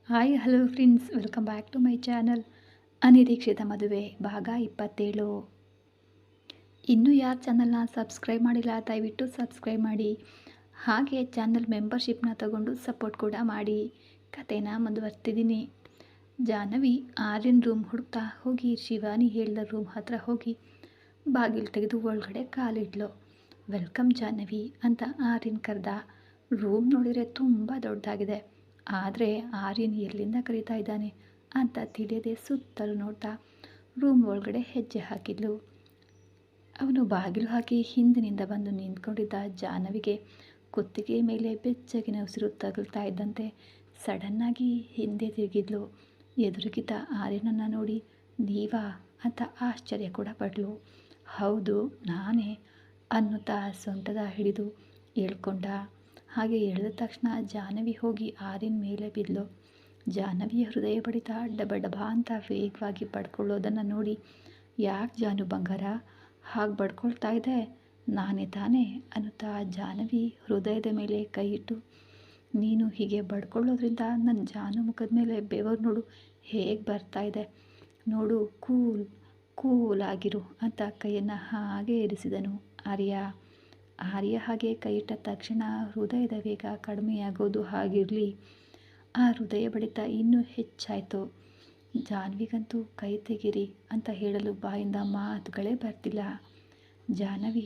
Hi hello friends, welcome back to my channel. ಅನಿರೀಕ್ಷಿತ ಮದುವೆ ಭಾಗ 27. ಇನ್ನೂ ಯಾರು ಚಾನಲ್ನ ಸಬ್ಸ್ಕ್ರೈಬ್ ಮಾಡಿಲ್ಲ ದಯವಿಟ್ಟು ಸಬ್ಸ್ಕ್ರೈಬ್ ಮಾಡಿ. ಹಾಗೆ ಚಾನಲ್ ಮೆಂಬರ್ಶಿಪ್ನ ತಗೊಂಡು ಸಪೋರ್ಟ್ ಕೂಡ ಮಾಡಿ. ಕಥೆನ ಮುಂದುವರ್ತಿದ್ದೀನಿ. ಜಾಹ್ನವಿ ಆರ್ಯನ್ ರೂಮ್ ಹುಡುಕ್ತಾ ಹೋಗಿ ಶಿವಾನಿ ಹೇಳಿದ ರೂಮ್ ಹತ್ರ ಹೋಗಿ ಬಾಗಿಲು ತೆಗೆದು ಒಳಗಡೆ ಕಾಲಿಡ್ಲು. ವೆಲ್ಕಮ್ ಜಾಹ್ನವಿ ಅಂತ ಆರ್ಯನ್ ಕರೆದ. ರೂಮ್ ನೋಡಿದರೆ ತುಂಬ ದೊಡ್ಡದಾಗಿದೆ. ಆದರೆ ಆರ್ಯನ್ ಎಲ್ಲಿಂದ ಕರೀತಾ ಇದ್ದಾನೆ ಅಂತ ತಿಳಿಯದೆ ಸುತ್ತಲೂ ನೋಡ್ತಾ ರೂಮ್ ಒಳಗಡೆ ಹೆಜ್ಜೆ ಹಾಕಿದ್ಲು. ಅವನು ಬಾಗಿಲು ಹಾಕಿ ಹಿಂದಿನಿಂದ ಬಂದು ನಿಂತ್ಕೊಂಡಿದ್ದ ಜಾಹ್ನವಿಗೆ ಕುತ್ತಿಗೆ ಮೇಲೆ ಬೆಚ್ಚಗಿನ ಉಸಿರು ತಗುಲ್ತಾ ಇದ್ದಂತೆ ಸಡನ್ನಾಗಿ ಹಿಂದೆ ತಿರುಗಿದ್ಲು. ಎದುರಿಗಿದ್ದ ಆರ್ಯನನ್ನು ನೋಡಿ ನೀವಾ ಅಂತ ಆಶ್ಚರ್ಯ ಕೂಡ ಪಡ್ಲು. ಹೌದು ನಾನೇ ಅನ್ನುತ್ತಾ ಸೊಂಟದ ಹಿಡಿದು ಹೇಳ್ಕೊಂಡ. ಹಾಗೆ ಎಳೆದ ತಕ್ಷಣ ಜಾಹ್ನವಿ ಹೋಗಿ ಆರ್ಯನ್ ಮೇಲೆ ಬಿದ್ಲು. ಜಾಹ್ನವಿಯ ಹೃದಯ ಬಡಿತ ಡಬ ಡಬ ಅಂತ ವೇಗವಾಗಿ ಬಡ್ಕೊಳ್ಳೋದನ್ನು ನೋಡಿ ಯಾಕೆ ಜಾನು ಬಂಗಾರ ಹಾಗೆ ಬಡ್ಕೊಳ್ತಾ ಇದೆ, ನಾನೇ ತಾನೇ ಅನ್ನುತ್ತಾ ಜಾಹ್ನವಿ ಹೃದಯದ ಮೇಲೆ ಕೈ ಇಟ್ಟು ನೀನು ಹೀಗೆ ಬಡ್ಕೊಳ್ಳೋದ್ರಿಂದ ನನ್ನ ಜಾನು ಮುಖದ ಮೇಲೆ ಬೆವರು ನೋಡು ಹೇಗೆ ಬರ್ತಾ ಇದೆ, ನೋಡು ಕೂಲ್ ಆಗಿರು ಅಂತ ಕೈಯನ್ನು ಹಾಗೆ ಇರಿಸಿದನು ಆರ್ಯ. ಹಾಗೆ ಕೈ ಇಟ್ಟ ತಕ್ಷಣ ಹೃದಯದ ವೇಗ ಕಡಿಮೆಯಾಗೋದು ಹಾಗಿರಲಿ, ಆ ಹೃದಯ ಬಡಿತ ಇನ್ನೂ ಹೆಚ್ಚಾಯಿತು. ಜಾಹ್ನವಿಗಂತೂ ಕೈ ತೆಗೀರಿ ಅಂತ ಹೇಳಲು ಬಾಯಿಂದ ಮಾತುಗಳೇ ಬರ್ತಿಲ್ಲ. ಜಾಹ್ನವಿ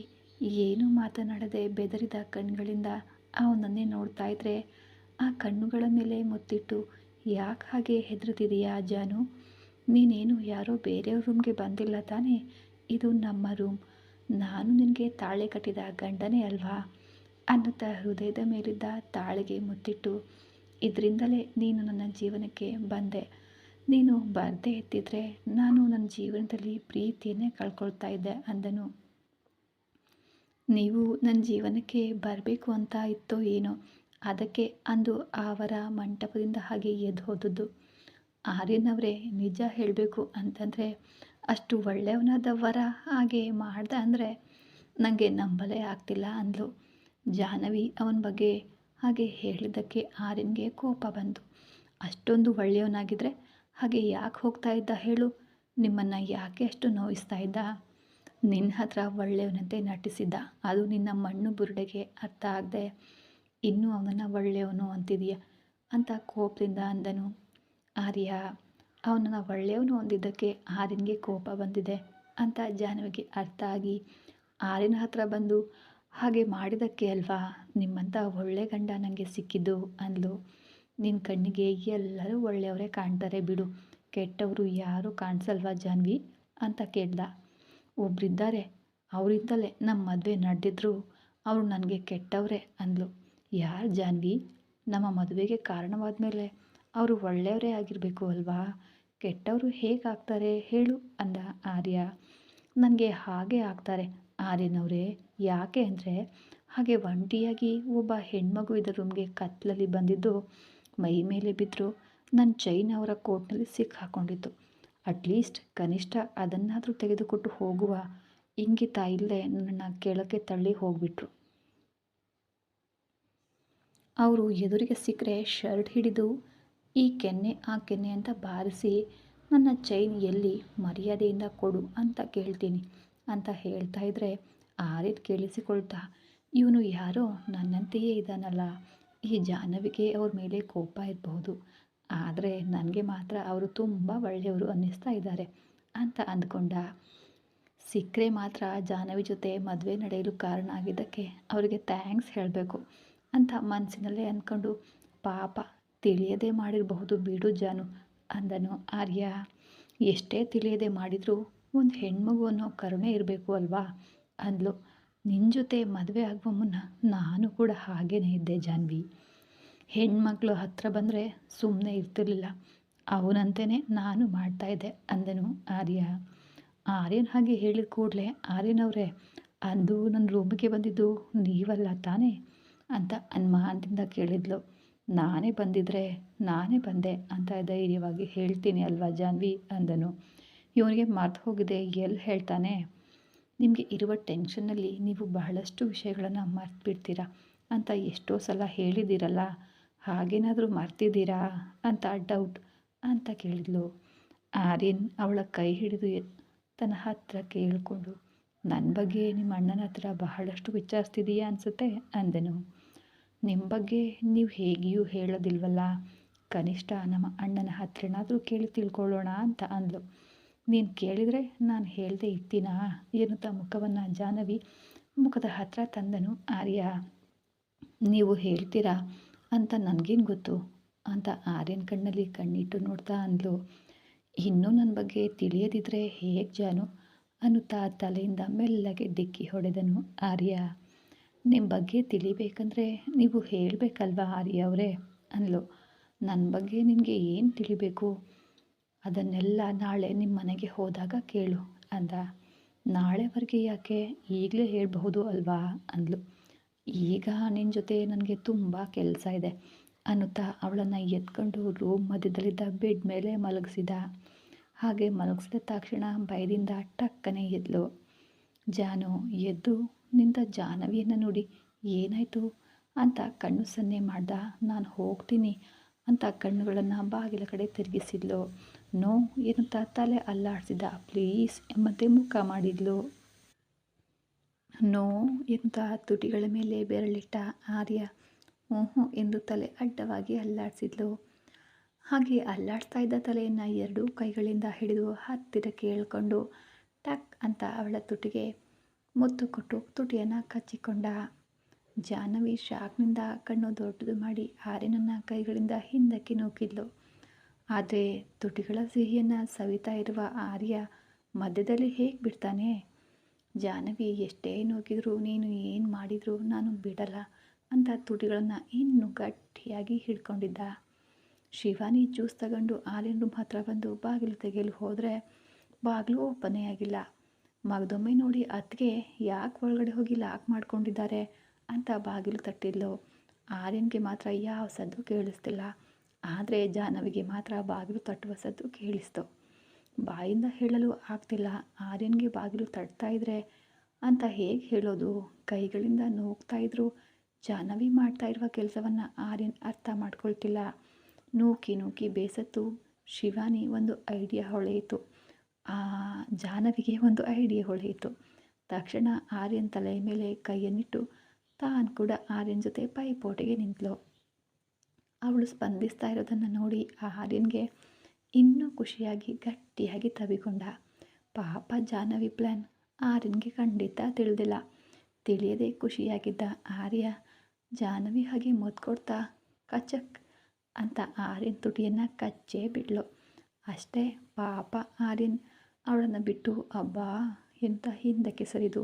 ಏನೂ ಮಾತನಾಡದೆ ಬೆದರಿದ ಕಣ್ಗಳಿಂದ ಅವನನ್ನೇ ನೋಡ್ತಾ ಇದ್ರೆ ಆ ಕಣ್ಣುಗಳ ಮೇಲೆ ಮುತ್ತಿಟ್ಟು ಯಾಕೆ ಹಾಗೆ ಹೆದರ್ತಿದೀಯಾ ಜಾನು, ನೀನೇನು ಯಾರೋ ಬೇರೆಯವ್ರ ರೂಮ್ಗೆ ಬಂದಿಲ್ಲ ತಾನೇ, ಇದು ನಮ್ಮ ರೂಮ್, ನಾನು ನಿನಗೆ ತಾಳೆ ಕಟ್ಟಿದ ಗಂಡನೇ ಅಲ್ವಾ ಅನ್ನುತ್ತಾ ಹೃದಯದ ಮೇಲಿದ್ದ ತಾಳಿಗೆ ಮುತ್ತಿಟ್ಟು ಇದರಿಂದಲೇ ನೀನು ನನ್ನ ಜೀವನಕ್ಕೆ ಬಂದೆ, ನೀನು ಬರದೇ ಎತ್ತಿದ್ರೆ ನಾನು ನನ್ನ ಜೀವನದಲ್ಲಿ ಪ್ರೀತಿಯನ್ನೇ ಕಳ್ಕೊಳ್ತಾ ಇದ್ದೆ ಅಂದನು. ನೀವು ನನ್ನ ಜೀವನಕ್ಕೆ ಬರಬೇಕು ಅಂತ ಇತ್ತೋ ಏನೋ, ಅದಕ್ಕೆ ಅಂದು ಅವರ ಮಂಟಪದಿಂದ ಹಾಗೆ ಎದ್ದು ಹೋದದ್ದು. ಆರ್ಯನವರೇ ನಿಜ ಹೇಳಬೇಕು ಅಂತಂದರೆ ಅಷ್ಟು ಒಳ್ಳೆಯವನಾದ ವರ ಹಾಗೆ ಮಾಡ್ದೆ ಅಂದರೆ ನನಗೆ ನಂಬಲೇ ಆಗ್ತಿಲ್ಲ ಅಂದ್ಲು. ಜಾಹ್ನವಿ ಅವನ ಬಗ್ಗೆ ಹಾಗೆ ಹೇಳಿದ್ದಕ್ಕೆ ಆರ್ಯನ್ಗೆ ಕೋಪ ಬಂತು. ಅಷ್ಟೊಂದು ಒಳ್ಳೆಯವನಾಗಿದ್ದರೆ ಹಾಗೆ ಯಾಕೆ ಹೋಗ್ತಾ ಇದ್ದ ಹೇಳು, ನಿಮ್ಮನ್ನು ಯಾಕೆ ಅಷ್ಟು ನೋಯಿಸ್ತಾ ಇದ್ದ, ನಿನ್ನ ಹತ್ರ ಒಳ್ಳೆಯವನಂತೆ ನಟಿಸಿದ್ದ, ಅದು ನಿನ್ನ ಮಣ್ಣು ಬುರುಡೆಗೆ ಅರ್ಥ ಆಗದೆ ಇನ್ನೂ ಅವನನ್ನು ಒಳ್ಳೆಯವನು ಅಂತಿದೆಯಾ ಅಂತ ಕೋಪದಿಂದ ಅಂದನು. ಆರ್ಯ ಅವನನ್ನು ಒಳ್ಳೆಯವನು ಅಂದಿದ್ದಕ್ಕೆ ಆರ್ಯನ್ಗೆ ಕೋಪ ಬಂದಿದೆ ಅಂತ ಜಾಹ್ನವಿಗೆ ಅರ್ಥ ಆಗಿ ಆರ್ಯನ ಹತ್ರ ಬಂದು ಹಾಗೆ ಮಾಡಿದ್ದಕ್ಕೆ ಅಲ್ವಾ ನಿಮ್ಮಂಥ ಒಳ್ಳೆ ಗಂಡ ನನಗೆ ಸಿಕ್ಕಿದ್ದು ಅಂದ್ಲು. ನಿನ್ನ ಕಣ್ಣಿಗೆ ಎಲ್ಲರೂ ಒಳ್ಳೆಯವರೇ ಕಾಣ್ತಾರೆ ಬಿಡು, ಕೆಟ್ಟವರು ಯಾರೂ ಕಾಣಿಸಲ್ವಾ ಜಾಹ್ನವಿ ಅಂತ ಕೇಳ್ದ. ಒಬ್ಬರಿದ್ದಾರೆ, ಅವರಿಂದಲೇ ನಮ್ಮ ಮದುವೆ ನಡೆದಿದ್ರು ಅವರು ನನಗೆ ಕೆಟ್ಟವರೇ ಅಂದ್ಲು. ಯಾರು ಜಾಹ್ನವಿ, ನಮ್ಮ ಮದುವೆಗೆ ಕಾರಣವಾದ ಮೇಲೆ ಅವರು ಒಳ್ಳೆಯವರೇ ಆಗಿರಬೇಕು ಅಲ್ವಾ, ಕೆಟ್ಟವರು ಹೇಗಾಗ್ತಾರೆ ಹೇಳು ಅಂದ ಆರ್ಯ. ನನಗೆ ಹಾಗೆ ಆಗ್ತಾರೆ ಆರ್ಯನವರೇ, ಯಾಕೆ ಅಂದರೆ ಹಾಗೆ ಒಂಟಿಯಾಗಿ ಒಬ್ಬ ಹೆಣ್ಮಗು ಇದ್ದ ರೂಮ್ಗೆ ಕತ್ತಲಲ್ಲಿ ಬಂದಿದ್ದು ಮೈ ಮೇಲೆ ಬಿದ್ದರು ನನ್ನ ಚೈನ್ ಅವರ ಕೋಟ್ನಲ್ಲಿ ಸಿಕ್ಕಾಕೊಂಡಿತ್ತು. ಅಟ್ಲೀಸ್ಟ್ ಕನಿಷ್ಠ ಅದನ್ನಾದರೂ ತೆಗೆದುಕೊಟ್ಟು ಹೋಗುವ ಇಂಗಿತ ಇಲ್ಲದೆ ನನ್ನನ್ನು ಕೆಳಕ್ಕೆ ತಳ್ಳಿ ಹೋಗಿಬಿಟ್ರು. ಅವರು ಎದುರಿಗೆ ಸಿಕ್ಕರೆ ಶರ್ಟ್ ಹಿಡಿದು ಈ ಕೆನ್ನೆ ಆ ಕೆನ್ನೆ ಅಂತ ಬಾರಿಸಿ ನನ್ನ ಚೈನ್ ಎಲ್ಲಿ, ಮರ್ಯಾದೆಯಿಂದ ಕೊಡು ಅಂತ ಕೇಳ್ತೀನಿ ಅಂತ ಹೇಳ್ತಾ ಇದ್ರೆ ಆರ್ಯನ್ ಕೇಳಿಸಿಕೊಳ್ತಾ ಇವನು ಯಾರೋ ನನ್ನಂತೆಯೇ ಇದ್ದಾನಲ್ಲ, ಈ ಜಾಹ್ನವಿಗೆ ಅವ್ರ ಮೇಲೆ ಕೋಪ ಇರಬಹುದು, ಆದರೆ ನನಗೆ ಮಾತ್ರ ಅವರು ತುಂಬ ಒಳ್ಳೆಯವರು ಅನ್ನಿಸ್ತಾ ಇದ್ದಾರೆ ಅಂತ ಅಂದ್ಕೊಂಡ. ಸಿಕ್ಕರೆ ಮಾತ್ರ ಜಾಹ್ನವಿ ಜೊತೆ ಮದುವೆ ನಡೆಯಲು ಕಾರಣ ಆಗಿದ್ದಕ್ಕೆ ಅವರಿಗೆ ಥ್ಯಾಂಕ್ಸ್ ಹೇಳಬೇಕು ಅಂತ ಮನಸ್ಸಿನಲ್ಲೇ ಅಂದ್ಕೊಂಡು ಪಾಪ ತಿಳಿಯದೆ ಮಾಡಿರಬಹುದು ಬಿಡು ಜಾನು ಅಂದನು ಆರ್ಯ. ಎಷ್ಟೇ ತಿಳಿಯದೆ ಮಾಡಿದರೂ ಒಂದು ಹೆಣ್ಮಗು ಅನ್ನೋ ಕರುಣೆ ಇರಬೇಕು ಅಲ್ವಾ ಅಂದ್ಲು. ನಿನ್ನ ಜೊತೆ ಮದುವೆ ಆಗುವ ಮುನ್ನ ನಾನು ಕೂಡ ಹಾಗೇನೇ ಇದ್ದೆ ಜಾಹ್ನವಿ, ಹೆಣ್ಮಕ್ಳು ಹತ್ರ ಬಂದರೆ ಸುಮ್ಮನೆ ಇರ್ತಿರ್ಲಿಲ್ಲ, ಅವನಂತೆಯೇ ನಾನು ಮಾಡ್ತಾಯಿದ್ದೆ ಅಂದನು ಆರ್ಯ. ಆರ್ಯನ್ ಹಾಗೆ ಹೇಳಿದ ಕೂಡಲೇ ಆರ್ಯನವರೇ ಅಂದು ನನ್ನ ರೂಮಿಗೆ ಬಂದಿದ್ದು ನೀವಲ್ಲ ತಾನೇ ಅಂತ ಅನುಮಾನದಿಂದ ಕೇಳಿದ್ಲು. ನಾನೇ ಬಂದೆ ಅಂತ ಧೈರ್ಯವಾಗಿ ಹೇಳ್ತೀನಿ ಅಲ್ವಾ ಜಾಹ್ನವಿ ಅಂದನು. ಇವನಿಗೆ ಮರ್ತು ಹೋಗಿದೆ, ಎಲ್ಲಿ ಹೇಳ್ತಾನೆ, ನಿಮಗೆ ಇರುವ ಟೆನ್ಷನ್ನಲ್ಲಿ ನೀವು ಬಹಳಷ್ಟು ವಿಷಯಗಳನ್ನು ಮರ್ತು ಬಿಡ್ತೀರಾ ಅಂತ ಎಷ್ಟೋ ಸಲ ಹೇಳಿದ್ದೀರಲ್ಲ, ಹಾಗೇನಾದರೂ ಮರ್ತಿದ್ದೀರಾ ಅಂತ ಡೌಟ್ ಅಂತ ಕೇಳಿದ್ಲು. ಆರ್ಯನ್ ಅವಳ ಕೈ ಹಿಡಿದು ತನ್ನ ಹತ್ರ ಕೇಳಿಕೊಂಡು, ನನ್ನ ಬಗ್ಗೆ ನಿಮ್ಮ ಅಣ್ಣನ ಹತ್ರ ಬಹಳಷ್ಟು ವಿಚಾರಿಸ್ತಿದೀಯಾ ಅನಿಸುತ್ತೆ ಅಂದನು. ನಿಮ್ಮ ಬಗ್ಗೆ ನೀವು ಹೇಗೆಯೂ ಹೇಳೋದಿಲ್ವಲ್ಲ, ಕನಿಷ್ಠ ನಮ್ಮ ಅಣ್ಣನ ಹತ್ರನಾದರೂ ಕೇಳಿ ತಿಳ್ಕೊಳ್ಳೋಣ ಅಂತ ಅಂದ್ಲು. ನೀನು ಕೇಳಿದರೆ ನಾನು ಹೇಳದೆ ಇರ್ತೀನಾ ಎನ್ನುತ್ತಾ ಮುಖವನ್ನು ಜಾಹ್ನವಿ ಮುಖದ ಹತ್ರ ತಂದನು ಆರ್ಯ. ನೀವು ಹೇಳ್ತೀರಾ ಅಂತ ನನಗೇನು ಗೊತ್ತು ಅಂತ ಆರ್ಯನ ಕಣ್ಣಲ್ಲಿ ಕಣ್ಣಿಟ್ಟು ನೋಡ್ತಾ ಅಂದ್ಲು. ಇನ್ನೂ ನನ್ನ ಬಗ್ಗೆ ತಿಳಿಯದಿದ್ದರೆ ಹೇಗೆ ಜಾನು ಅನ್ನುತ್ತಾ ತಲೆಯಿಂದ ಮೆಲ್ಲಗೆ ಡಿಕ್ಕಿ ಹೊಡೆದನು ಆರ್ಯ. ನಿಮ್ಮ ಬಗ್ಗೆ ತಿಳಿಬೇಕಂದ್ರೆ ನೀವು ಹೇಳಬೇಕಲ್ವಾ ಆರ್ಯ ಅವರೇ ಅಂದ್ಲು. ನನ್ನ ಬಗ್ಗೆ ನಿನಗೆ ಏನು ತಿಳಿಬೇಕು, ಅದನ್ನೆಲ್ಲ ನಾಳೆ ನಿಮ್ಮ ಮನೆಗೆ ಹೋದಾಗ ಕೇಳು ಅಂದ. ನಾಳೆವರೆಗೆ ಯಾಕೆ, ಈಗಲೇ ಹೇಳಬಹುದು ಅಲ್ವಾ ಅಂದ್ಲು. ಈಗ ನಿನ್ನ ಜೊತೆ ನನಗೆ ತುಂಬ ಕೆಲಸ ಇದೆ ಅನ್ನುತ್ತಾ ಅವಳನ್ನು ಎತ್ಕೊಂಡು ರೂಮ್ ಮಧ್ಯದಲ್ಲಿದ್ದ ಬೆಡ್ ಮೇಲೆ ಮಲಗಿಸಿದ. ಹಾಗೆ ಮಲಗಿಸಿದ ತಕ್ಷಣ ಭಯದಿಂದ ಟಕ್ಕನೆ ಎದ್ಲು. ಜಾನು ಎದ್ದು ನಿಂತ ಜಾಹ್ನವಿಯನ್ನು ನೋಡಿ ಏನಾಯಿತು ಅಂತ ಕಣ್ಣು ಸನ್ನೆ ಮಾಡ್ದ. ನಾನು ಹೋಗ್ತೀನಿ ಅಂತ ಕಣ್ಣುಗಳನ್ನು ಬಾಗಿಲ ಕಡೆ ತಿರುಗಿಸಿದ್ಲು. ನೋ ಎನ್ನುತ್ತಾ ತಲೆ ಅಲ್ಲಾಡಿಸಿದ. ಪ್ಲೀಸ್ ಎಂಬಂತೆ ಮುಖ ಮಾಡಿದ್ಲು. ನೋ ಎನ್ನುತ್ತಾ ತುಟಿಗಳ ಮೇಲೆ ಬೆರಳಿಟ್ಟ ಆರ್ಯ ಹ್ಞೂ ಎಂದು ತಲೆ ಅಡ್ಡವಾಗಿ ಅಲ್ಲಾಡಿಸಿದ್ಲು. ಹಾಗೆ ಅಲ್ಲಾಡ್ತಾ ಇದ್ದ ತಲೆಯನ್ನು ಎರಡೂ ಕೈಗಳಿಂದ ಹಿಡಿದು ಹತ್ತಿರಕ್ಕೆ ಎಳ್ಕೊಂಡು ಟಕ್ ಅಂತ ಅವಳ ತುಟಿಗೆ ಮುತ್ತು ಕೊಟ್ಟು ತುಟಿಯನ್ನು ಕಚ್ಚಿಕೊಂಡ. ಜಾಹ್ನವಿ ಶಾಕ್ನಿಂದ ಕಣ್ಣು ದೊಡ್ಡದು ಮಾಡಿ ಆರ್ಯನನ್ನು ಕೈಗಳಿಂದ ಹಿಂದಕ್ಕೆ ನೂಕಿದ್ಲು. ಆದರೆ ತುಟಿಗಳ ಸಿಹಿಯನ್ನು ಸವಿತಾ ಇರುವ ಆರ್ಯ ಮಧ್ಯದಲ್ಲಿ ಹೇಗೆ ಬಿಡ್ತಾನೆ? ಜಾಹ್ನವಿ ಎಷ್ಟೇ ನೂಕಿದ್ರು, ನೀನು ಏನು ಮಾಡಿದರೂ ನಾನು ಬಿಡಲ್ಲ ಅಂತ ತುಟಿಗಳನ್ನು ಇನ್ನೂ ಗಟ್ಟಿಯಾಗಿ ಹಿಡ್ಕೊಂಡಿದ್ದ. ಶಿವಾನಿ ಜ್ಯೂಸ್ ತಗೊಂಡು ಆರ್ಯನ್ ರೂಮ್ ಹತ್ರ ಬಂದು ಬಾಗಿಲು ತೆಗೆಯಲು ಹೋದರೆ ಬಾಗಿಲು ಓಪನೇ ಆಗಿಲ್ಲ. ಮಗದೊಮ್ಮೆ ನೋಡಿ ಅತ್ತಿಗೆ ಯಾಕೆ ಒಳಗಡೆ ಹೋಗಿ ಲಾಕ್ ಮಾಡ್ಕೊಂಡಿದ್ದಾರೆ ಅಂತ ಬಾಗಿಲು ತಟ್ಟಿದ್ಲು. ಆರ್ಯನ್ಗೆ ಮಾತ್ರ ಯಾವ ಸದ್ದು ಕೇಳಿಸ್ತಿಲ್ಲ. ಆದರೆ ಜಾಹ್ನವಿಗೆ ಮಾತ್ರ ಬಾಗಿಲು ತಟ್ಟುವ ಸದ್ದು ಕೇಳಿಸ್ತು. ಬಾಯಿಂದ ಹೇಳಲು ಆಗ್ತಿಲ್ಲ. ಆರ್ಯನ್ಗೆ ಬಾಗಿಲು ತಟ್ತಾ ಇದ್ರೆ ಅಂತ ಹೇಗೆ ಹೇಳೋದು? ಕೈಗಳಿಂದ ನೂಕ್ತಾ ಇದ್ರು ಜಾಹ್ನವಿ ಮಾಡ್ತಾ ಇರುವ ಕೆಲಸವನ್ನು ಆರ್ಯನ್ ಅರ್ಥ ಮಾಡ್ಕೊಳ್ತಿಲ್ಲ. ನೂಕಿ ನೂಕಿ ಬೇಸತ್ತು ಶಿವಾನಿ ಒಂದು ಐಡಿಯಾ ಹೊಳೆಯಿತು. ಜಾಹ್ನವಿಗೆ ಒಂದು ಐಡಿಯಾ ಹೊಳೆಯಿತು. ತಕ್ಷಣ ಆರ್ಯನ್ ತಲೆಯ ಮೇಲೆ ಕೈಯನ್ನಿಟ್ಟು ತಾನು ಕೂಡ ಆರ್ಯನ್ ಜೊತೆ ಪೈಪೋಟಿಗೆ ನಿಂತಳು. ಅವಳು ಸ್ಪಂದಿಸ್ತಾ ಇರೋದನ್ನು ನೋಡಿ ಆರ್ಯನ್ಗೆ ಇನ್ನೂ ಖುಷಿಯಾಗಿ ಗಟ್ಟಿಯಾಗಿ ತಬ್ಬಿಕೊಂಡ. ಪಾಪ ಜಾಹ್ನವಿ ಪ್ಲ್ಯಾನ್ ಆರ್ಯನ್ಗೆ ಖಂಡಿತ ತಿಳಿದಿಲ್ಲ. ತಿಳಿಯದೆ ಖುಷಿಯಾಗಿದ್ದ ಆರ್ಯ ಜಾಹ್ನವಿ ಹಾಗೆ ಮುದ್ದು ಕೊಡ್ತಾ ಕಚಕ್ ಅಂತ ಆರ್ಯನ್ ತುಟಿಯನ್ನು ಕಚ್ಚೇ ಬಿಡ್ಲು. ಅಷ್ಟೇ, ಪಾಪ ಆರ್ಯನ್ ಅವಳನ್ನು ಬಿಟ್ಟು ಅಬ್ಬಾ ಎಂತ ಹಿಂದಕ್ಕೆ ಸರಿದು,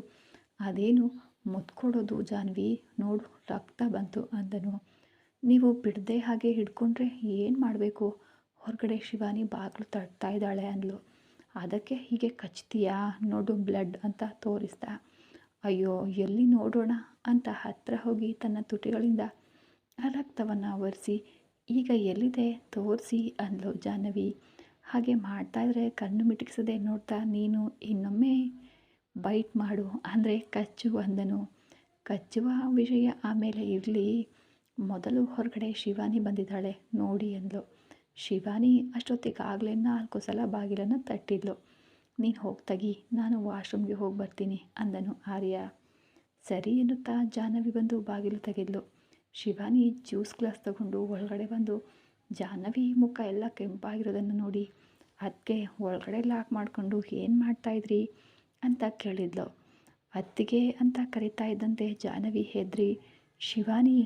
ಅದೇನು ಮುದ್ದು ಕೊಡೋದು ಜಾಹ್ನವಿ, ನೋಡು ರಕ್ತ ಬಂತು ಅಂದನು. ನೀವು ಬಿಡದೆ ಹಾಗೆ ಹಿಡ್ಕೊಂಡ್ರೆ ಏನು ಮಾಡಬೇಕು? ಹೊರಗಡೆ ಶಿವಾನಿ ಬಾಗಿಲು ತಟ್ತಾ ಇದ್ದಾಳೆ ಅಂದ್ಲು. ಅದಕ್ಕೆ ಹೀಗೆ ಕಚ್ತೀಯಾ, ನೋಡು ಬ್ಲಡ್ ಅಂತ ತೋರಿಸ್ದ. ಅಯ್ಯೋ ಎಲ್ಲಿ ನೋಡೋಣ ಅಂತ ಹತ್ತಿರ ಹೋಗಿ ತನ್ನ ತುಟಿಗಳಿಂದ ರಕ್ತವನ್ನು ಒರೆಸಿ ಈಗ ಎಲ್ಲಿದೆ ತೋರಿಸಿ ಅಂದ್ಲು ಜಾಹ್ನವಿ. ಹಾಗೆ ಮಾಡ್ತಾಯಿದ್ರೆ ಕಣ್ಣು ಮಿಟುಕಿಸದೆ ನೋಡ್ತಾ ನೀನು ಇನ್ನೊಮ್ಮೆ ಬೈಟ್ ಮಾಡು ಅಂದರೆ ಕಚ್ಚು ಅಂದನು. ಕಚ್ಚುವ ವಿಷಯ ಆಮೇಲೆ ಇರಲಿ, ಮೊದಲು ಹೊರಗಡೆ ಶಿವಾನಿ ಬಂದಿದ್ದಾಳೆ ನೋಡಿ ಅಂದ್ಲು. ಶಿವಾನಿ ಅಷ್ಟೊತ್ತಿಗಾಗಲೇ 4 ಸಲ ಬಾಗಿಲನ್ನು ತಟ್ಟಿದ್ಲು. ನೀನು ಹೋಗ್ತಾಗಿ, ನಾನು ವಾಶ್ರೂಮ್ಗೆ ಹೋಗಿ ಬರ್ತೀನಿ ಅಂದನು ಆರ್ಯ. ಸರಿ ಎನ್ನುತ್ತಾ ಜಾಹ್ನವಿ ಬಂದು ಬಾಗಿಲು ತೆಗೆದ್ಲು. ಶಿವಾನಿ ಜ್ಯೂಸ್ ಗ್ಲಾಸ್ ತಗೊಂಡು ಒಳಗಡೆ ಬಂದು ಜಾಹ್ನವಿ ಮುಖ ಎಲ್ಲ ಕೆಂಪಾಗಿರೋದನ್ನು ನೋಡಿ ಅದಕ್ಕೆ ಒಳಗಡೆ ಲಾಕ್ ಮಾಡಿಕೊಂಡು ಏನು ಮಾಡ್ತಾಯಿದ್ರಿ ಅಂತ ಕೇಳಿದ್ಲು. ಅತ್ತಿಗೆ ಅಂತ ಕರಿತಾ ಇದ್ದಂತೆ ಜಾಹ್ನವಿ ಹೆದ್ರಿ ಶಿವಾನಿ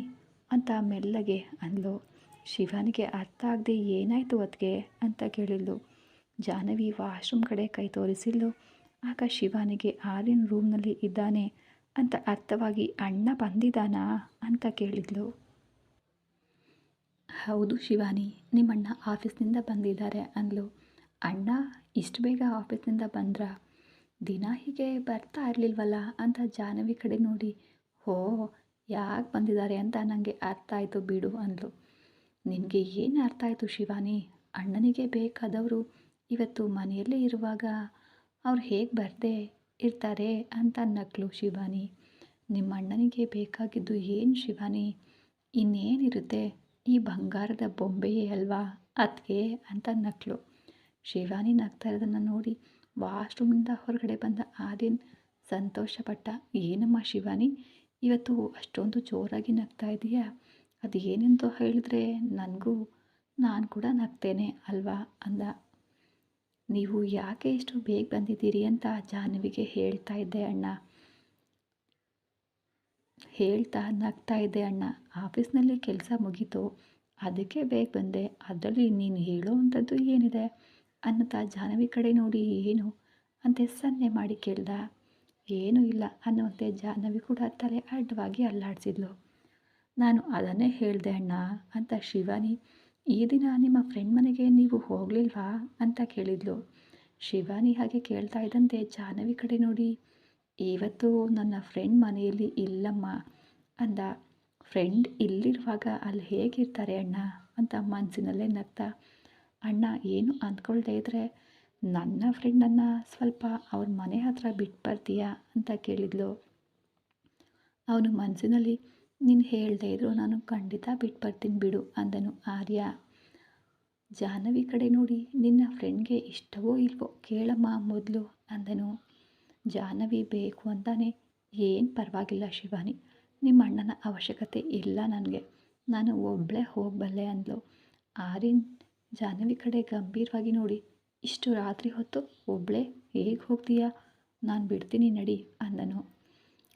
ಅಂತ ಮೆಲ್ಲಗೆ ಅಂದ್ಲು. ಶಿವಾನಿಗೆ ಅರ್ಥ ಆಗದೆ ಏನಾಯಿತು ಅತ್ತಿಗೆ ಅಂತ ಕೇಳಿದ್ಲು. ಜಾಹ್ನವಿ ವಾಶ್ರೂಮ್ ಕಡೆ ಕೈ ತೋರಿಸಿದ್ಲು. ಆಗ ಶಿವಾನಿಗೆ ಆರ್ಯನ್ ರೂಮ್ನಲ್ಲಿ ಇದ್ದಾನೆ ಅಂತ ಅರ್ಥವಾಗಿ ಅಣ್ಣ ಬಂದಿದ್ದಾನಾ ಅಂತ ಕೇಳಿದ್ಲು. ಹೌದು ಶಿವಾನಿ, ನಿಮ್ಮಣ್ಣ ಆಫೀಸ್ನಿಂದ ಬಂದಿದ್ದಾರೆ ಅಂದ್ಲು. ಅಣ್ಣ ಇಷ್ಟು ಬೇಗ ಆಫೀಸ್ನಿಂದ ಬಂದ್ರ? ದಿನ ಹೀಗೆ ಬರ್ತಾ ಇರಲಿಲ್ವಲ್ಲ ಅಂತ ಜಾಹ್ನವಿ ಕಡೆ ನೋಡಿ, ಹೋ ಯಾಕೆ ಬಂದಿದ್ದಾರೆ ಅಂತ ನನಗೆ ಅರ್ಥ ಆಯಿತು ಬಿಡು ಅಂದ್ಲು. ನಿನಗೆ ಏನು ಅರ್ಥ ಆಯಿತು ಶಿವಾನಿ? ಅಣ್ಣನಿಗೆ ಬೇಕಾದವರು ಇವತ್ತು ಮನೆಯಲ್ಲೇ ಇರುವಾಗ ಅವ್ರು ಹೇಗೆ ಬರದೇ ಇರ್ತಾರೆ ಅಂತ ನಕ್ಲು ಶಿವಾನಿ. ನಿಮ್ಮ ಅಣ್ಣನಿಗೆ ಬೇಕಾಗಿದ್ದು ಏನು ಶಿವಾನಿ? ಇನ್ನೇನಿರುತ್ತೆ, ಈ ಬಂಗಾರದ ಬೊಂಬೆಯೇ ಅಲ್ವಾ ಅದಕ್ಕೆ ಅಂತ ನಕ್ಳು. ಶಿವಾನಿ ನಗ್ತಾ ಇರೋದನ್ನು ನೋಡಿ ವಾಶ್ರೂಮಿಂದ ಹೊರಗಡೆ ಬಂದ ಆರ್ಯನ್ ಸಂತೋಷಪಟ್ಟ. ಏನಮ್ಮ ಶಿವಾನಿ, ಇವತ್ತು ಅಷ್ಟೊಂದು ಜೋರಾಗಿ ನಗ್ತಾ ಇದೆಯಾ? ಅದು ಏನೆಂದು ಹೇಳಿದ್ರೆ ನಾನು ಕೂಡ ನಗ್ತೇನೆ ಅಲ್ವಾ ಅಂದ. ನೀವು ಯಾಕೆ ಇಷ್ಟು ಬೇಗ ಬಂದಿದ್ದೀರಿ ಅಂತ ಜಾಹ್ನವಿಗೆ ಹೇಳ್ತಾ ನಗ್ತಾ ಇದ್ದೆ ಅಣ್ಣ. ಆಫೀಸ್ನಲ್ಲಿ ಕೆಲಸ ಮುಗೀತು, ಅದಕ್ಕೆ ಬೇಗ ಬಂದೆ. ಅದರಲ್ಲಿ ನೀನು ಹೇಳೋ ಅಂಥದ್ದು ಏನಿದೆ ಅನ್ನುತ್ತಾ ಜಾಹ್ನವಿ ಕಡೆ ನೋಡಿ ಏನು ಅಂತೆ ಸನ್ನೆ ಮಾಡಿ ಕೇಳ್ದ. ಏನೂ ಇಲ್ಲ ಅನ್ನುವಂತೆ ಜಾಹ್ನವಿ ಕೂಡ ತಲೆ ಅಡ್ಡವಾಗಿ ಅಲ್ಲಾಡಿಸಿದ್ಲು. ನಾನು ಅದನ್ನೇ ಹೇಳಿದೆ ಅಣ್ಣ ಅಂತ ಶಿವಾನಿ ಈ ದಿನ ನಿಮ್ಮ ಫ್ರೆಂಡ್ ಮನೆಗೆ ನೀವು ಹೋಗಲಿಲ್ವಾ ಅಂತ ಕೇಳಿದ್ಲು. ಶಿವಾನಿ ಹಾಗೆ ಕೇಳ್ತಾ ಇದ್ದಂತೆ ಜಾಹ್ನವಿ ಕಡೆ ನೋಡಿ ಇವತ್ತು ನನ್ನ ಫ್ರೆಂಡ್ ಮನೆಯಲ್ಲಿ ಇಲ್ಲಮ್ಮ ಅಂದ. ಫ್ರೆಂಡ್ ಇಲ್ಲಿರುವಾಗ ಅಲ್ಲಿ ಹೇಗಿರ್ತಾರೆ ಅಣ್ಣ ಅಂತ ಮನಸ್ಸಿನಲ್ಲೇ ನಗ್ತಾ, ಅಣ್ಣ ಏನು ಅಂದ್ಕೊಳ್ದೇ ಇದ್ದರೆ ನನ್ನ ಫ್ರೆಂಡನ್ನು ಸ್ವಲ್ಪ ಅವ್ರ ಮನೆ ಹತ್ರ ಬಿಟ್ಟು ಬರ್ತೀಯಾ ಅಂತ ಕೇಳಿದ್ಲು. ಅವನು ಮನಸ್ಸಿನಲ್ಲಿ ನೀನು ಹೇಳದೇ ಇದ್ರು ನಾನು ಖಂಡಿತ ಬಿಟ್ಟು ಬರ್ತೀನಿ ಬಿಡು ಅಂದನು ಆರ್ಯ. ಜಾಹ್ನವಿ ಕಡೆ ನೋಡಿ ನಿನ್ನ ಫ್ರೆಂಡ್ಗೆ ಇಷ್ಟವೋ ಇಲ್ವೋ ಕೇಳಮ್ಮ ಮೊದಲು ಅಂದನು. ಜಾಹ್ನವಿ ಬೇಕು ಅಂತಾನೆ ಏನು ಪರವಾಗಿಲ್ಲ ಶಿವಾನಿ, ನಿಮ್ಮ ಅಣ್ಣನ ಅವಶ್ಯಕತೆ ಇಲ್ಲ ನನಗೆ, ನಾನು ಒಬ್ಬಳೇ ಹೋಗಬಲ್ಲೆ ಅಂದ್ಲು. ಆರ್ಯನ್ ಜಾಹ್ನವಿ ಕಡೆ ಗಂಭೀರವಾಗಿ ನೋಡಿ ಇಷ್ಟು ರಾತ್ರಿ ಹೊತ್ತು ಒಬ್ಬಳೇ ಹೇಗೆ ಹೋಗ್ತೀಯಾ? ನಾನು ಬಿಡ್ತೀನಿ ನಡಿ ಅಂದನು.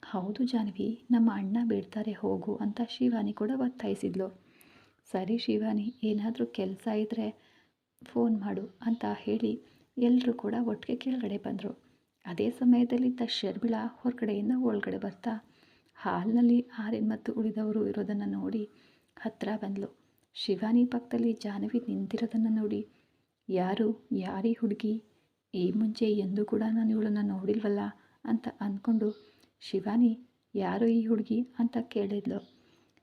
ಹೌದು ಜಾಹ್ನವಿ, ನಮ್ಮ ಅಣ್ಣ ಬಿಡ್ತಾರೆ ಹೋಗು ಅಂತ ಶಿವಾನಿ ಕೂಡ ಒತ್ತಾಯಿಸಿದ್ಲು. ಸರಿ ಶಿವಾನಿ, ಏನಾದರೂ ಕೆಲಸ ಇದ್ದರೆ ಫೋನ್ ಮಾಡು ಅಂತ ಹೇಳಿ ಎಲ್ಲರೂ ಕೂಡ ಒಟ್ಟಿಗೆ ಕೆಳಗಡೆ ಬಂದರು. ಅದೇ ಸಮಯದಲ್ಲಿದ್ದ ಶರ್ಮಿಳಾ ಹೊರಗಡೆಯಿಂದ ಒಳಗಡೆ ಬರ್ತಾ ಹಾಲ್ನಲ್ಲಿ ಆರ್ಯನ್ ಮತ್ತು ಉಳಿದವರು ಇರೋದನ್ನು ನೋಡಿ ಹತ್ತಿರ ಬಂದಳು. ಶಿವಾನಿ ಪಕ್ಕದಲ್ಲಿ ಜಾಹ್ನವಿ ನಿಂತಿರೋದನ್ನು ನೋಡಿ ಯಾರೀ ಹುಡುಗಿ, ಈ ಮುಂಚೆ ಎಂದೂ ಕೂಡ ನಾನು ಇವಳನ್ನು ನೋಡಿಲ್ವಲ್ಲ ಅಂತ ಅಂದ್ಕೊಂಡು ಶಿವಾನಿ ಯಾರು ಈ ಹುಡುಗಿ ಅಂತ ಕೇಳಿದ್ಲು.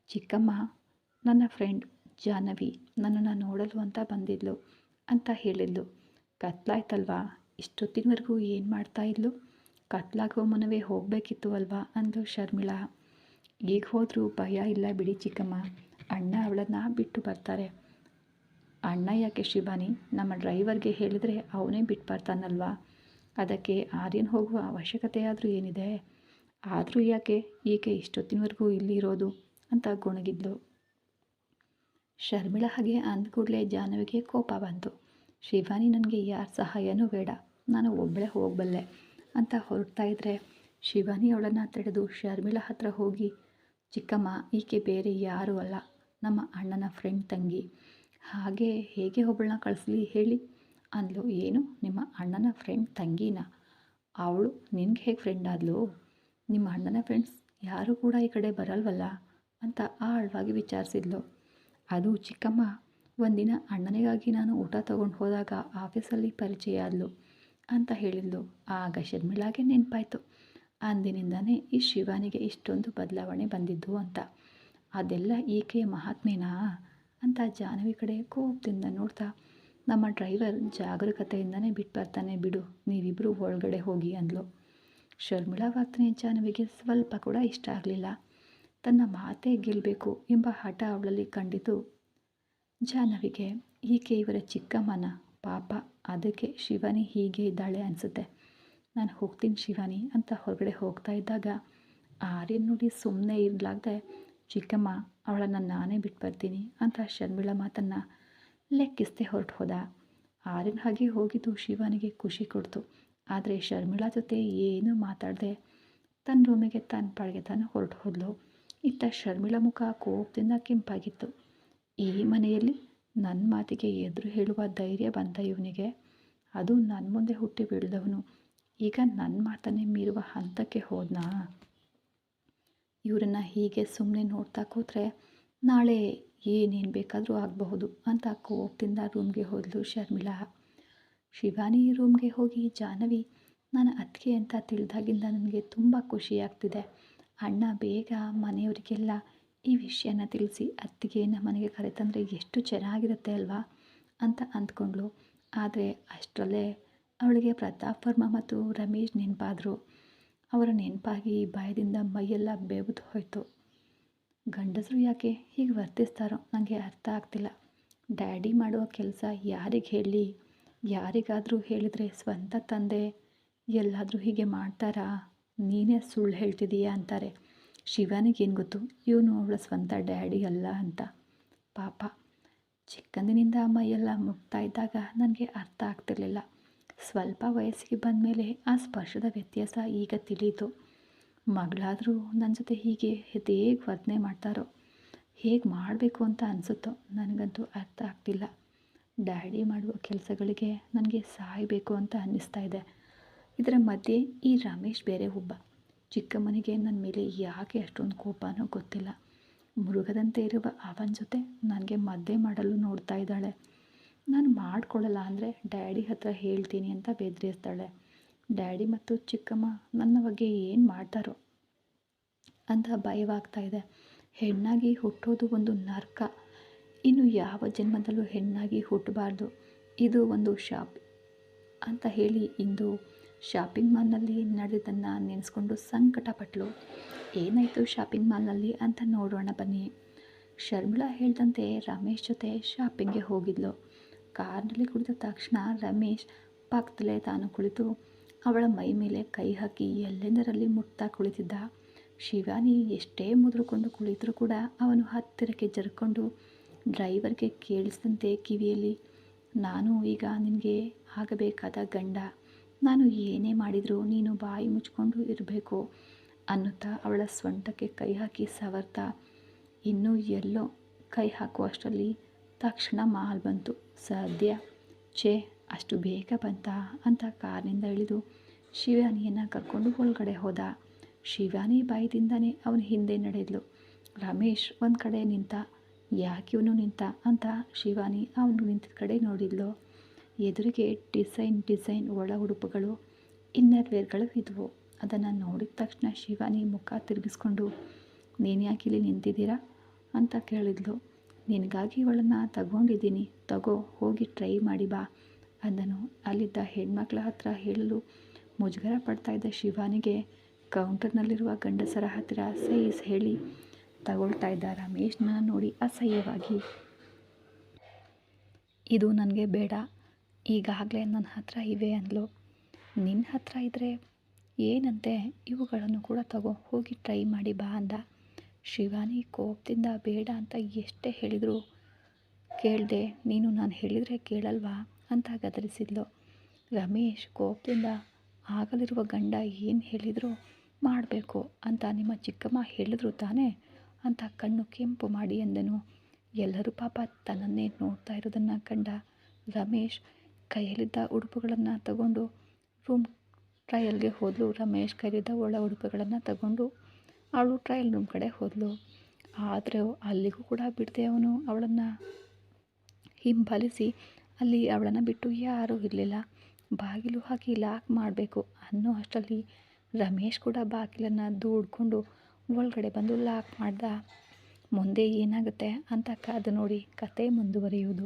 ಚಿಕ್ಕಮ್ಮ, ನನ್ನ ಫ್ರೆಂಡ್ ಜಾಹ್ನವಿ ನನ್ನನ್ನು ನೋಡಲು ಅಂತ ಬಂದಿದ್ಲು ಅಂತ ಹೇಳಿದ್ಲು. ಕತ್ಲಾಯ್ತಲ್ವಾ, ಇಷ್ಟೊತ್ತಿನವರೆಗೂ ಏನು ಮಾಡ್ತಾ ಇದ್ಲು? ಕತ್ಲಾಗೋ ಮುನ್ನವೇ ಹೋಗಬೇಕಿತ್ತು ಅಲ್ವಾ ಅಂದು ಶರ್ಮಿಳಾ. ಈಗ ಹೋದರೂ ಭಯ ಇಲ್ಲ ಬಿಡಿ ಚಿಕ್ಕಮ್ಮ, ಅಣ್ಣ ಅವಳನ್ನು ಬಿಟ್ಟು ಬರ್ತಾರೆ. ಅಣ್ಣ ಯಾಕೆ ಶಿವಾನಿ, ನಮ್ಮ ಡ್ರೈವರ್ಗೆ ಹೇಳಿದರೆ ಅವನೇ ಬಿಟ್ಟು ಬರ್ತಾನಲ್ವಾ, ಅದಕ್ಕೆ ಆರ್ಯನ್ ಹೋಗುವ ಅವಶ್ಯಕತೆ ಆದರೂ ಏನಿದೆ? ಆದರೂ ಯಾಕೆ ಈಕೆ ಇಷ್ಟೊತ್ತಿನವರೆಗೂ ಇಲ್ಲಿ ಇರೋದು ಅಂತ ಗೊಣಗಿದ್ಲು. ಶರ್ಮಿಳಾ ಹಾಗೆ ಅಂದ ಕೂಡಲೇ ಜಾಹ್ನವಿಗೆ ಕೋಪ ಬಂತು. ಶಿವಾನಿ ನನಗೆ ಯಾರ ಸಹಾಯನೂ ಬೇಡ, ನಾನು ಒಬ್ಬಳೇ ಹೋಗಬಲ್ಲೆ ಅಂತ ಹೊರಡ್ತಾ ಇದ್ದರೆ ಶಿವಾನಿ ಅವಳನ್ನು ತಡೆದು ಶರ್ಮಿಳಾ ಹತ್ರ ಹೋಗಿ, ಚಿಕ್ಕಮ್ಮ ಈಕೆ ಬೇರೆ ಯಾರೂ ಅಲ್ಲ, ನಮ್ಮ ಅಣ್ಣನ ಫ್ರೆಂಡ್ ತಂಗಿ, ಹಾಗೆ ಹೇಗೆ ಒಬ್ಬಳನ್ನ ಕಳಿಸ್ಲಿ ಹೇಳಿ ಅಂದ್ಲು. ಏನು, ನಿಮ್ಮ ಅಣ್ಣನ ಫ್ರೆಂಡ್ ತಂಗಿನ? ಅವಳು ನಿನಗೆ ಹೇಗೆ ಫ್ರೆಂಡ್ ಆದ್ಲು? ನಿಮ್ಮ ಅಣ್ಣನ ಫ್ರೆಂಡ್ಸ್ ಯಾರೂ ಕೂಡ ಈ ಕಡೆ ಬರಲ್ವಲ್ಲ ಅಂತ ಆಳವಾಗಿ ವಿಚಾರಿಸಿದ್ಲು. ಅದು ಚಿಕ್ಕಮ್ಮ, ಒಂದಿನ ಅಣ್ಣನಿಗಾಗಿ ನಾನು ಊಟ ತೊಗೊಂಡು ಹೋದಾಗ ಆಫೀಸಲ್ಲಿ ಪರಿಚಯ ಆದ್ಲು ಅಂತ ಹೇಳಿದ್ಲು. ಆಗ ಶರ್ಮಿಳಾಗೆ ನೆನಪಾಯಿತು, ಅಂದಿನಿಂದನೇ ಈ ಶಿವಾನಿಗೆ ಇಷ್ಟೊಂದು ಬದಲಾವಣೆ ಬಂದಿದ್ದು ಅಂತ. ಅದೆಲ್ಲ ಈಕೆಯ ಮಹಾತ್ಮೆನಾ ಅಂತ ಜಾಹ್ನವಿ ಕಡೆ ಕೋಪದಿಂದ ನೋಡ್ತಾ, ನಮ್ಮ ಡ್ರೈವರ್ ಜಾಗರೂಕತೆಯಿಂದನೇ ಬಿಟ್ಟು ಬರ್ತಾನೆ ಬಿಡು, ನೀವಿಬ್ಬರು ಒಳಗಡೆ ಹೋಗಿ ಅಂದ್ಲು. ಶರ್ಮಿಳಾ ವರ್ತನೆ ಜಾಹ್ನವಿಗೆ ಸ್ವಲ್ಪ ಕೂಡ ಇಷ್ಟ ಆಗಲಿಲ್ಲ. ತನ್ನ ಮಾತೇ ಗೆಲ್ಲಬೇಕು ಎಂಬ ಹಠ ಅವಳಲ್ಲಿ ಕಂಡಿತು ಜಾಹ್ನವಿಗೆ. ಈಕೆ ಇವರ ಚಿಕ್ಕಮ್ಮನ ಪಾಪ, ಅದಕ್ಕೆ ಶಿವಾನಿ ಹೀಗೆ ಇದ್ದಾಳೆ ಅನಿಸುತ್ತೆ. ನಾನು ಹೋಗ್ತೀನಿ ಶಿವಾನಿ ಅಂತ ಹೊರಗಡೆ ಹೋಗ್ತಾ ಇದ್ದಾಗ ಆರ್ಯನ್ ನೋಡಿ ಸುಮ್ಮನೆ ಇರಲಾಗ್ದೆ, ಚಿಕ್ಕಮ್ಮ ಅವಳನ್ನು ನಾನೇ ಬಿಟ್ಟು ಬರ್ತೀನಿ ಅಂತ ಶರ್ಮಿಳಾ ಮಾತನ್ನು ಲೆಕ್ಕಿಸದೆ ಹೊರಟು ಹೋದ. ಆರ್ಯನ್ ಹಾಗೆ ಹೋಗಿದ್ದು ಶಿವಾನಿಗೆ ಖುಷಿ ಕೊಡ್ತು. ಆದರೆ ಶರ್ಮಿಳಾ ಜೊತೆ ಏನೂ ಮಾತಾಡದೆ ತನ್ನ ರೂಮಿಗೆ ತನ್ನ ಪಾಡಿಗೆ ತಾನು ಹೊರಟು ಹೋದ್ಲು. ಇತ್ತ ಶರ್ಮಿಳಾ ಮುಖ ಕೋಪದಿಂದ ಕೆಂಪಾಗಿತ್ತು. ಈ ಮನೆಯಲ್ಲಿ ನನ್ನ ಮಾತಿಗೆ ಎದುರು ಹೇಳುವ ಧೈರ್ಯ ಬಂದ ಇವನಿಗೆ, ಅದು ನನ್ನ ಮುಂದೆ ಹುಟ್ಟಿ ಬೆಳೆದವನು ಈಗ ನನ್ನ ಮಾತನ್ನೇ ಮೀರುವ ಹಂತಕ್ಕೆ ಹೋದ್ನಾ? ಇವರನ್ನು ಹೀಗೆ ಸುಮ್ಮನೆ ನೋಡ್ತಾ ಕೂತ್ರೆ ನಾಳೆ ಏನೇನು ಬೇಕಾದರೂ ಆಗಬಹುದು ಅಂತ ಕೋಪದಿಂದ ರೂಮ್ಗೆ ಹೋದ್ಲು ಶರ್ಮಿಳಾ. ಶಿವಾನಿ ರೂಮ್ಗೆ ಹೋಗಿ ಜಾಹ್ನವಿ, ನಾನು ಅತ್ತಿಗೆ ಅಂತ ತಿಳಿದಾಗಿಂದ ನನಗೆ ತುಂಬ ಖುಷಿಯಾಗ್ತಿದೆ. ಅಣ್ಣ ಬೇಗ ಮನೆಯವರಿಗೆಲ್ಲ ಈ ವಿಷಯನ ತಿಳಿಸಿ ಅತ್ತಿಗೆಯನ್ನು ಮನೆಗೆ ಕರೆತಂದರೆ ಎಷ್ಟು ಚೆನ್ನಾಗಿರುತ್ತೆ ಅಲ್ವಾ ಅಂತ ಅಂದ್ಕೊಂಡ್ಳು. ಆದರೆ ಅಷ್ಟರಲ್ಲೇ ಅವಳಿಗೆ ಪ್ರತಾಪ್ ವರ್ಮ ಮತ್ತು ರಮೇಶ್ ನೆನಪಾದರು. ಅವರ ನೆನಪಾಗಿ ಭಯದಿಂದ ಮೈಯೆಲ್ಲ ಬೆವದು ಹೋಯಿತು. ಗಂಡಸರು ಯಾಕೆ ಹೀಗೆ ವರ್ತಿಸ್ತಾರೋ ನನಗೆ ಅರ್ಥ ಆಗ್ತಿಲ್ಲ. ಡ್ಯಾಡಿ ಮಾಡುವ ಕೆಲಸ ಯಾರಿಗೆ ಹೇಳಲಿ? ಯಾರಿಗಾದರೂ ಹೇಳಿದರೆ ಸ್ವಂತ ತಂದೆ ಎಲ್ಲಾದರೂ ಹೀಗೆ ಮಾಡ್ತಾರಾ? ನೀನೇ ಸುಳ್ಳು ಹೇಳ್ತಿದ್ದೀಯಾ ಅಂತಾರೆ. ಶಿವಾನಿಗೇನು ಗೊತ್ತು ಇವನು ಅವಳ ಸ್ವಂತ ಡ್ಯಾಡಿ ಅಲ್ಲ ಅಂತ. ಪಾಪ, ಚಿಕ್ಕಂದಿನಿಂದ ಮೈಯೆಲ್ಲ ಮುಟ್ತಾ ಇದ್ದಾಗ ನನಗೆ ಅರ್ಥ ಆಗ್ತಿರ್ಲಿಲ್ಲ. ಸ್ವಲ್ಪ ವಯಸ್ಸಿಗೆ ಬಂದಮೇಲೆ ಆ ಸ್ಪರ್ಶದ ವ್ಯತ್ಯಾಸ ಈಗ ತಿಳಿಯಿತು. ಮಗಳಾದರೂ ನನ್ನ ಜೊತೆ ಹೀಗೆ ಹೇಗೆ ವರ್ತನೆ ಮಾಡ್ತಾರೋ, ಹೇಗೆ ಮಾಡಬೇಕು ಅಂತ ಅನಿಸುತ್ತೋ ನನಗಂತೂ ಅರ್ಥ ಆಗ್ತಿಲ್ಲ. ಡ್ಯಾಡಿ ಮಾಡುವ ಕೆಲಸಗಳಿಗೆ ನನಗೆ ಸಾಯಬೇಕು ಅಂತ ಅನ್ನಿಸ್ತಾ ಇದೆ. ಇದರ ಮಧ್ಯೆ ಈ ರಮೇಶ್ ಬೇರೆ ಒಬ್ಬ. ಚಿಕ್ಕಮ್ಮನಿಗೆ ನನ್ನ ಮೇಲೆ ಯಾಕೆ ಅಷ್ಟೊಂದು ಕೋಪನೋ ಗೊತ್ತಿಲ್ಲ. ಮೃಗದಂತೆ ಇರುವ ಅವನ ಜೊತೆ ನನಗೆ ಮದುವೆ ಮಾಡಲು ನೋಡ್ತಾ ಇದ್ದಾಳೆ. ನಾನು ಮಾಡ್ಕೊಳ್ಳಲ್ಲ ಅಂದರೆ ಡ್ಯಾಡಿ ಹತ್ರ ಹೇಳ್ತೀನಿ ಅಂತ ಬೆದರಿಸ್ತಾಳೆ. ಡ್ಯಾಡಿ ಮತ್ತು ಚಿಕ್ಕಮ್ಮ ನನ್ನ ಬಗ್ಗೆ ಏನು ಮಾಡ್ತಾರೋ ಅಂತ ಭಯವಾಗ್ತಾ ಇದೆ. ಹೆಣ್ಣಾಗಿ ಹುಟ್ಟೋದು ಒಂದು ನರಕ. ಇನ್ನು ಯಾವ ಜನ್ಮದಲ್ಲೂ ಹೆಣ್ಣಾಗಿ ಹುಟ್ಟಬಾರ್ದು. ಇದು ಒಂದು ಶಾಪ್ ಅಂತ ಹೇಳಿ ಇಂದು ಶಾಪಿಂಗ್ ಮಾಲ್ನಲ್ಲಿ ನಡೆದನ್ನು ನೆನೆಸ್ಕೊಂಡು ಸಂಕಟಪಟ್ಟಳು. ಏನಾಯಿತು ಶಾಪಿಂಗ್ ಮಾಲ್ನಲ್ಲಿ ಅಂತ ನೋಡೋಣ ಬನ್ನಿ. ಶರ್ಮಿಳಾ ಹೇಳ್ದಂತೆ ರಮೇಶ್ ಜೊತೆ ಶಾಪಿಂಗ್ಗೆ ಹೋಗಿದ್ಲು. ಕಾರ್ನಲ್ಲಿ ಕುಳಿತ ತಕ್ಷಣ ರಮೇಶ್ ಪಕ್ಕದಲ್ಲೇ ತಾನು ಕುಳಿತು ಅವಳ ಮೈ ಮೇಲೆ ಕೈ ಹಾಕಿ ಎಲ್ಲೆಂದರಲ್ಲಿ ಮುಟ್ತಾ ಕುಳಿತಿದ್ದ. ಶಿವಾನಿ ಎಷ್ಟೇ ಮುದುರುಕೊಂಡು ಕುಳಿತರೂ ಕೂಡ ಅವನು ಹತ್ತಿರಕ್ಕೆ ಜರ್ಕೊಂಡು ಡ್ರೈವರ್ಗೆ ಕೇಳಿಸಿದಂತೆ ಕಿವಿಯಲ್ಲಿ, ನಾನು ಈಗ ನಿನಗೆ ಆಗಬೇಕಾದ ಗಂಡ, ನಾನು ಏನೇ ಮಾಡಿದರೂ ನೀನು ಬಾಯಿ ಮುಚ್ಕೊಂಡು ಇರಬೇಕು ಅನ್ನುತ್ತಾ ಅವಳ ಸೊಂಟಕ್ಕೆ ಕೈ ಹಾಕಿ ಸವರ್ತಾ ಇನ್ನೂ ಎಲ್ಲೋ ಕೈ ಹಾಕುವಷ್ಟರಲ್ಲಿ ತಕ್ಷಣ ಮಾಲ್ ಬಂತು. ಸದ್ಯ ಛೇ, ಅಷ್ಟು ಬೇಗ ಬಂತಾ ಅಂತ ಕಾರ್ನಿಂದ ಇಳಿದು ಶಿವಾನಿಯನ್ನು ಕರ್ಕೊಂಡು ಒಳಗಡೆ ಹೋದ. ಶಿವಾನಿ ಬಾಯಿದಿಂದನೇ ಅವನ ಹಿಂದೆ ನಡೆದ್ಲು. ರಮೇಶ್ ಒಂದು ಕಡೆ ನಿಂತ. ಯಾಕೆ ಇವನು ನಿಂತ ಅಂತ ಶಿವಾನಿ ಅವನು ನಿಂತಿದ್ದ ಕಡೆ ನೋಡಿದ್ಲು. ಎದುರಿಗೆ ಡಿಸೈನ್ ಒಳ ಉಡುಪುಗಳು, ಇನ್ನರ್ ವೇರ್ಗಳು ಇದ್ವು. ಅದನ್ನು ನೋಡಿದ ತಕ್ಷಣ ಶಿವಾನಿ ಮುಖ ತಿರುಗಿಸ್ಕೊಂಡು, ನೀನು ಯಾಕೆ ಇಲ್ಲಿ ನಿಂತಿದ್ದೀರಾ ಅಂತ ಕೇಳಿದ್ಲು. ನಿನಗಾಗಿ ಇವಳನ್ನು ತಗೊಂಡಿದ್ದೀನಿ, ತಗೋ, ಹೋಗಿ ಟ್ರೈ ಮಾಡಿ ಬಾ ಅಂದನು. ಅಲ್ಲಿದ್ದ ಹೆಣ್ಮಕ್ಳ ಹತ್ರ ಹೇಳಲು ಮುಜುಗರ ಪಡ್ತಾ ಇದ್ದ ಶಿವಾನಿಗೆ ಕೌಂಟರ್ನಲ್ಲಿರುವ ಗಂಡಸರ ಹತ್ತಿರ ಸೈಜ್ ಹೇಳಿ ತಗೊಳ್ತಾ ಇದ್ದ ರಮೇಶ್ನ ನೋಡಿ ಅಸಹ್ಯವಾಗಿ, ಇದು ನನಗೆ ಬೇಡ, ಈಗಾಗಲೇ ನನ್ನ ಹತ್ರ ಇವೆ ಅಂದ್ಲು. ನಿನ್ನ ಹತ್ರ ಇದ್ದರೆ ಏನಂತೆ, ಇವುಗಳನ್ನು ಕೂಡ ತಗೋ, ಹೋಗಿ ಟ್ರೈ ಮಾಡಿ ಬಾ ಅಂದ. ಶಿವಾನಿ ಕೋಪದಿಂದ ಬೇಡ ಅಂತ ಎಷ್ಟೇ ಹೇಳಿದರೂ ಕೇಳದೆ, ನೀನು ನಾನು ಹೇಳಿದರೆ ಕೇಳಲ್ವಾ ಅಂತ ಗದರಿಸಿದ್ಲು. ರಮೇಶ್ ಕೋಪದಿಂದ, ಆಗಲಿರುವ ಗಂಡ ಏನು ಹೇಳಿದರೂ ಮಾಡಬೇಕು ಅಂತ ನಿಮ್ಮ ಚಿಕ್ಕಮ್ಮ ಹೇಳಿದ್ರು ತಾನೇ ಅಂತ ಕಣ್ಣು ಕೆಂಪು ಮಾಡಿ ಎಂದನು. ಎಲ್ಲರೂ ಪಾಪ ತನ್ನನ್ನೇ ನೋಡ್ತಾ ಇರೋದನ್ನು ಕಂಡ ರಮೇಶ್ ಕೈಯಲ್ಲಿದ್ದ ಉಡುಪುಗಳನ್ನು ತಗೊಂಡು ರೂಮ್ ಟ್ರಯಲ್ಗೆ ಹೋದಳು. ರಮೇಶ್ ಕೈಲಿದ್ದ ಒಳ ಉಡುಪುಗಳನ್ನು ತಗೊಂಡು ಅವಳು ಟ್ರಯಲ್ ರೂಮ್ ಕಡೆ ಹೋದಳು. ಆದರೆ ಅಲ್ಲಿಗೂ ಕೂಡ ಬಿಡದೆ ಅವನು ಅವಳನ್ನು ಹಿಂಬಾಲಿಸಿ ಅಲ್ಲಿ ಅವಳನ್ನು ಬಿಟ್ಟು ಯಾರೂ ಇರಲಿಲ್ಲ. ಬಾಗಿಲು ಹಾಕಿ ಲಾಕ್ ಮಾಡಬೇಕು ಅನ್ನೋ ಅಷ್ಟರಲ್ಲಿ ರಮೇಶ್ ಕೂಡ ಬಾಗಿಲನ್ನು ದೂಡ್ಕೊಂಡು ಒಳಗಡೆ ಬಂದು ಲಾಕ್ ಮಾಡ್ದ. ಮುಂದೆ ಏನಾಗುತ್ತೆ ಅಂತ ಕಾದು ನೋಡಿ ಕತೆ ಮುಂದುವರಿಯುವುದು.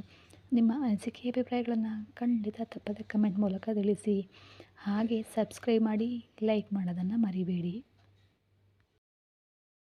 ನಿಮ್ಮ ಅನಿಸಿಕೆ ಅಭಿಪ್ರಾಯಗಳನ್ನು ಖಂಡಿತ ತಪ್ಪದೆ ಕಮೆಂಟ್ ಮೂಲಕ ತಿಳಿಸಿ. ಹಾಗೆ ಸಬ್ಸ್ಕ್ರೈಬ್ ಮಾಡಿ, ಲೈಕ್ ಮಾಡೋದನ್ನು ಮರಿಬೇಡಿ.